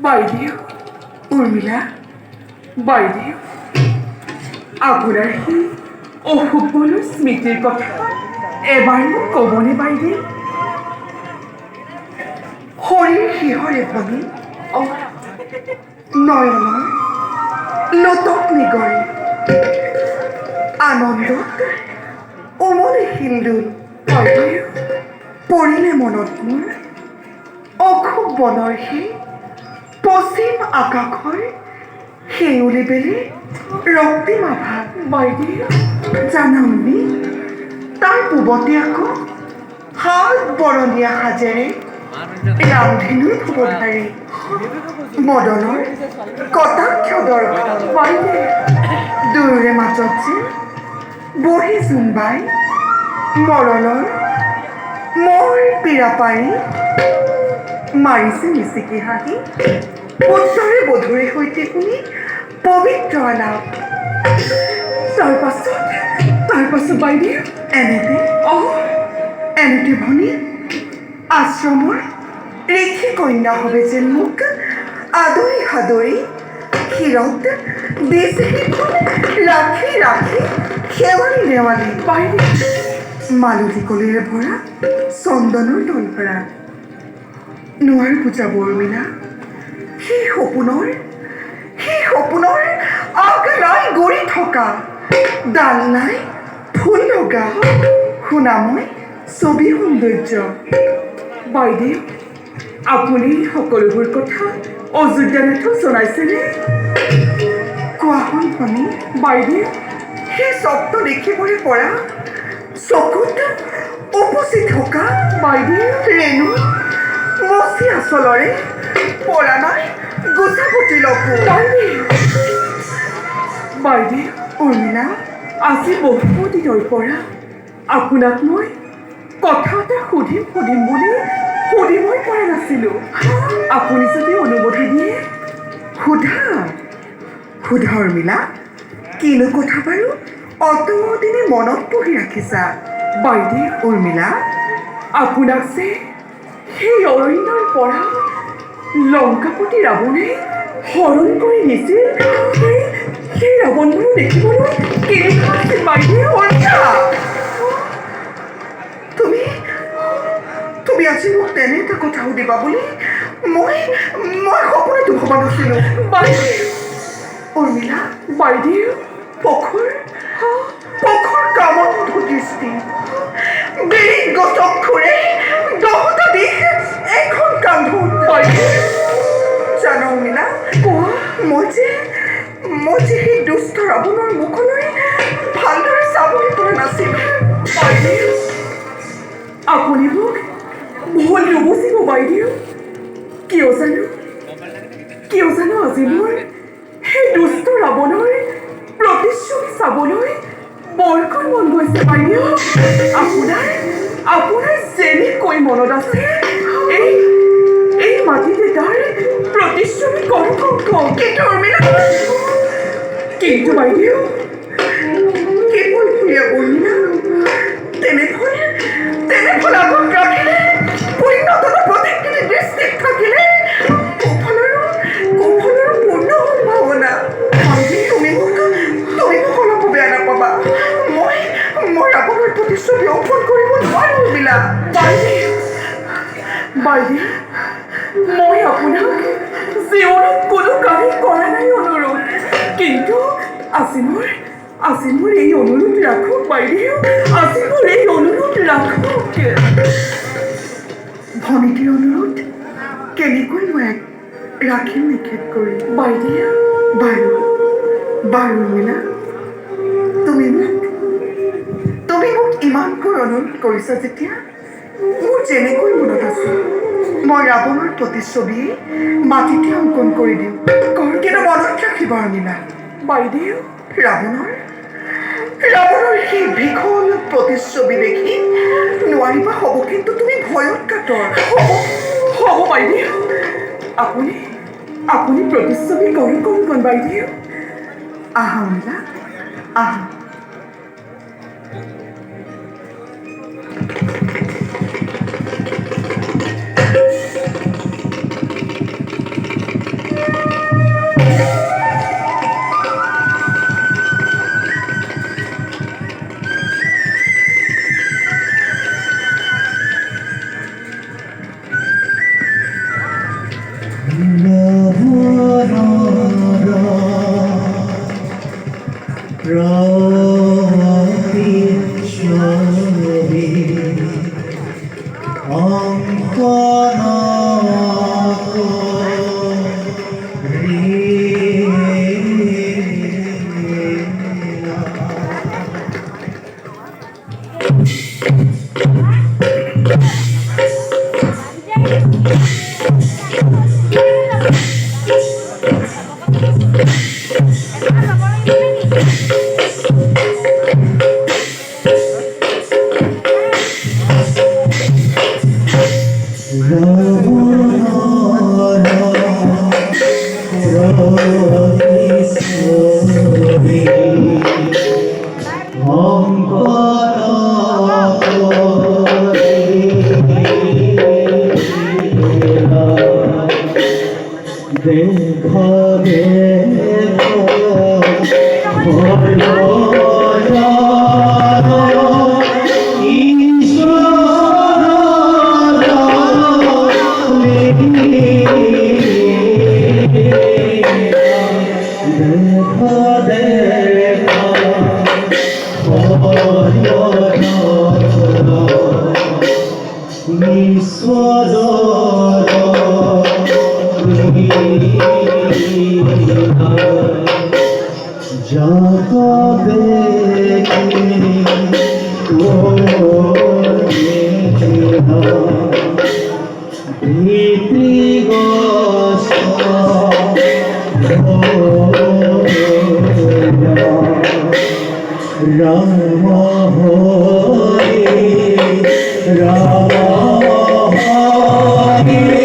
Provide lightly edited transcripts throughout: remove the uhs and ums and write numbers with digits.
বাইদেউ উৰ্মিলা, বাইদেউ আপোনাৰ সেই অশুভলৈ স্মৃতিৰ কথা এবাৰ মোক ক'বনে বাইদেউ? শৰীৰ শিহৰে ভাঙি নয়নৰ লোটক নিগৰি আনন্দত উমলে শিলদোল বাইদেউ পৰিলে মনত মোৰ অশুভ বনৰ সেই পশ্চিম আকাশৰ সেউলি বেলি ৰক্তিম আভা বাইদেউ জানমনি তাৰ পূবতে আকৌ হাত বৰণীয়া সাজেৰে ৰামধেনুৰ ভৱধাৰী মদনৰ কটাক্ষ দৰ্শন বাইদেউ দুয়োৰে মাজত যে বহি জোনবাই মৰণৰ মোৰ পীৰা পাৰি মাৰিছে মিচিকি হাঁহি পুত্ৰৰে বধূৰে সৈতে শুনি পবিত্ৰ আলাপ তাৰ পাছত বাইদেউ এনেতে ভনী আশ্ৰমৰ ঋষি কন্যা হবে যেন মোক আদৰি সাদৰি শিৰত দিছে ৰাখি ৰাখি সেৱালি নেৱালি বাইদেউ মালতী কলিৰে ভৰা চন্দনৰ তলভৰা নোৱাৰো বুজাব উৰ্মিলা সেই সপোনৰ আগ নাই গৰি থকা ডাল নাই ফুল লগা শুনাময় ছবি সৌন্দৰ্য বাইদেউ আপুনি সকলোবোৰ কথা অযোধ্যানাথক জনাইছেনে? কোৱা হ'ল ভনী বাইদেউ সেই স্বপ্ন দেখিবলৈ পৰা চকুত উপচি থকা বাইদেউ ৰেণু মচি আচলৰে পৰা নাই গোচাপতি লগো বাইদেউ উৰ্মিলা আজি বহু দিনৰ পৰা আপোনাক মই কথা এটা সুধিম বুলি সুধিবই পৰা নাছিলো। আপুনি যদি অনুমতি দিয়ে সোধা উৰ্মিলা কিনো কথা বাৰু অতদিনে মনত পঢ়ি ৰাখিছা? বাইদেউ উৰ্মিলা আপোনাক যে সেই অৰণ্যৰ পৰা লংকাপতি ৰাৱণে হৰণ কৰি নিছিল সেই ৰাৱণবোৰ দেখিবলৈ কেনেকুৱা আছিল বাইদেউ? তুমি আজি মোক তেনে এটা কথা সুধিবা বুলি মই সপোনতো ভবা নাছিলো উৰ্মিলা বাইদেউ পখৰ কামত দৃষ্টি বিৰিগ চক্ষুৰে দহটা দিশ এখন কান্ধত বাইদেউ জানো উৰ্মিলা মই যে সেই দুষ্ট ৰাৱণৰ মুখলৈ ভালদৰে চাবলৈ পৰা নাছিলো বাইদেউ আপুনি মোক ভুল নুবুজিব বাইদেউ কিয় জানো আজি মোৰ সেই দুষ্ট ৰাৱণৰ প্ৰতিচ্ছবি চাবলৈ বৰকৈ মন গৈছে বাইদেউ আপোনাৰ যেনেকৈ মনত আছে এই মাটিতে তাৰ প্ৰতিচ্ছবি কিন্তু বাইদেউ কেৱল উৰ্মিলা তেনেফল আগত ৰাখিলে পূৰ্ণতম প্ৰতিক্ৰিয়া দৃষ্টিত থাকিলে কৌশলৰো পূৰ্ণ সম্ভাৱনা তুমি মোক অলপ বেয়া নাপাবা মই ৰাৱণৰ প্ৰতিচ্ছবি অংকন কৰিব নোৱাৰো উৰ্মিলা বাইদেউ মই আপোনাক জীৱনত কোনো কামেই কৰা নাই অনুৰোধ কিন্তু আজি মোৰ এই অনুৰোধ ৰাখক বাইদেউ ভনীটিৰ অনুৰোধ কেনেকৈ মই ৰাখিম নিষেধ কৰি বাইদেউ বাৰু উৰ্মিলা তুমি মোক ইমানকৈ অনুৰোধ কৰিছা যেতিয়া মোৰ যেনেকৈ মনত আছে মই ৰাৱণৰ প্ৰতিচ্ছবিয়ে মাটিতে অংকন কৰি দিওঁ কিন্তু মনত ৰাখিবা উৰ্মিলা বাইদেউ ৰাৱণৰ সেই ভীষণ প্ৰতিচ্ছবি দেখি নোৱাৰিবা হ'ব কিন্তু তুমি ভয়ত কাতৰ হ'ব বাইদেউ আপুনি প্ৰতিচ্ছবি কৰক বাইদেউ আহা উৰ্মিলা আহা देखो देखो बोलो Rama Hare Rama Hare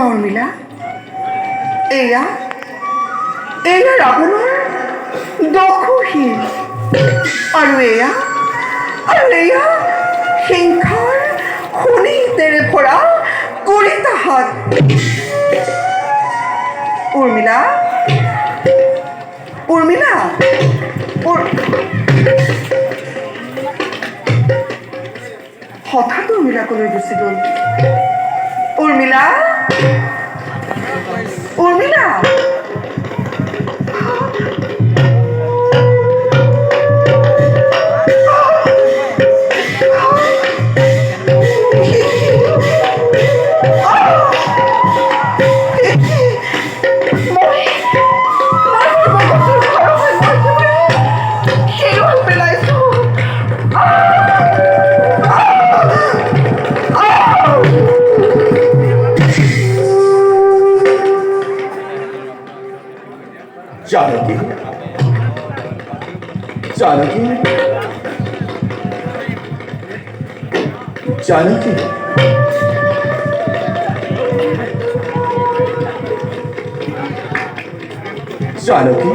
Urmila এয়া এয়া ৰাৱণৰ দক্ষহীন আৰু এয়া হিংসাৰ শোণিতেৰে ভৰা কৰিতা হাত উৰ্মিলা উৰ্মিলা হঠাৎ উৰ্মিলা কলৈ গুচি গ'ল Urmila Urmila Janaki, Janaki, Janaki. Janaki,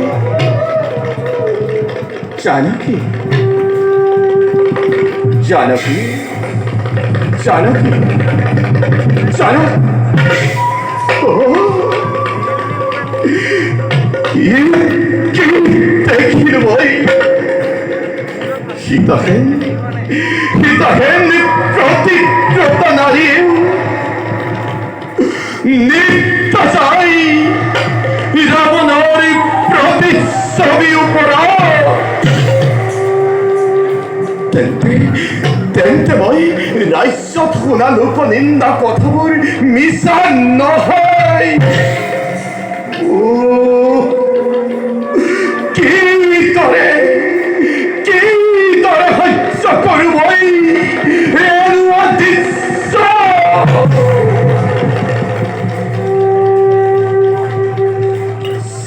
Janaki, Janaki, Janaki, Janaki. Oh. দেখি ভাই সীতাহেন প্রতিদ্রতা নারী নিত্যাচারী রাবণের প্রতিচ্ছবি উপরা তেন্তে মই ৰাজ্যত শুনা লোকনিন্দা কথাবোৰ মিছা নহয়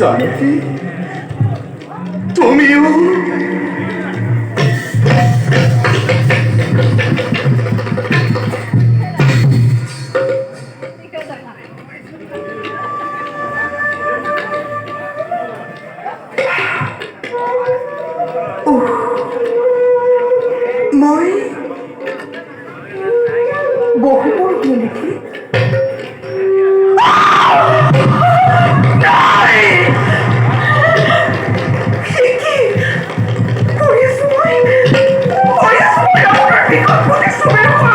Janaki, তুমিও মই বহুবোৰ কি নেকি Por isso, mãe, por isso, eu não fico por isso mesmo.